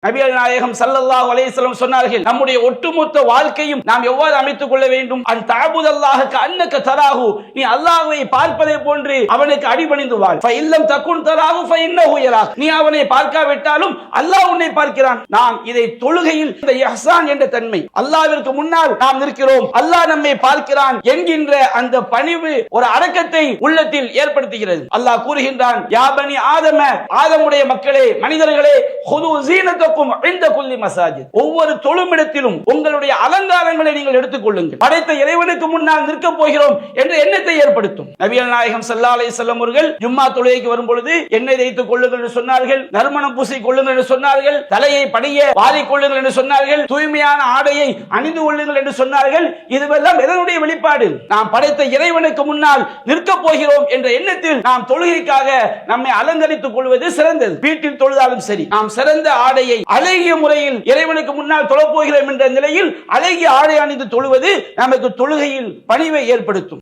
நபிகள் நாயகம் ஸல்லல்லாஹு அலைஹி வஸல்லம் சொன்னார்கள், நம்முடைய ஒட்டுமொத்த வாழ்க்கையும் நாம் எவ்வாறு அமைத்துக் கொள்ள வேண்டும்? அன் தஅபுதல்லாஹ கஅன்னக தராஹு, நீ அல்லாஹ்வை பார்ப்பதை போன்று அவனுக்கு அடிபணிந்து வாழ். ஃபஇல்லம் தகுன் தராஹு ஃபஇன்னஹு யராக், நீ அவனை பார்க்காவிட்டாலும் அல்லாஹ் உன்னை பார்க்கிறான். நாம் இதை தொழுகையில் இந்த இஹ்சான் என்ற தன்மை, அல்லாஹ்விற்கு முன்னால் நாம் நிற்கிறோம், அல்லாஹ் நம்மை பார்க்கிறான் என்கின்ற அந்த பணிவு ஒரு அடக்கத்தை உள்ளத்தில் ஏற்படுத்துகிறது. அல்லாஹ் கூறுகின்றான், யா பனி ஆதம, ஆதமுடைய மக்களே, மனிதர்களே, ஹுது ஸீனத்தக்கும் இன்த குல்லி மஸாஜித், ஒவ்வொரு தொழுமிடத்திலும் உங்களுடைய அலங்காரங்களை நீங்கள் எடுத்துக் கொள்ளுங்கள். படைத்த இறைவனுக்கு முன்னால் நிற்க போகிறோம் என்ற எண்ணத்தை ஏற்படுத்தும். நபிகள் நாயகம் ஸல்லல்லாஹு அலைஹி வஸல்லம் அவர்கள் ஜும்மா தொழுகைக்கு வரும் பொழுது எண்ணெய் தேய்த்துக் கொள்ளுங்கள் என்று சொன்னார்கள், நறுமணம் பூசிக் கொள்ளுங்கள் என்று சொன்னார்கள், தலையை படிய வாரிக் கொள்ளுங்கள் என்று சொன்னார்கள், தூய்மையான ஆடையை அணிந்து கொள்ளுங்கள் என்று சொன்னார்கள். இதுவெல்லாம் எதனுடைய வெளிப்பாடு? நாம் படைத்த இறைவனுக்கு முன்னால் நிற்க போகிறோம் என்ற எண்ணத்தில் நாம் தொழுகைக்காக நம்மை அலங்கரித்துக் கொள்வது சிறந்தது. வீட்டில் தொழுதாலும் சரி, நாம் சிறந்த ஆடையை அழகிய முறையில் இறைவனுக்கு முன்னால் தொழப் போகிறோம் என்ற நிலையில் அழகிய ஆடை அணிந்து தொழுவது நமக்கு தொழுகையில் பணிவை ஏற்படுத்தும்.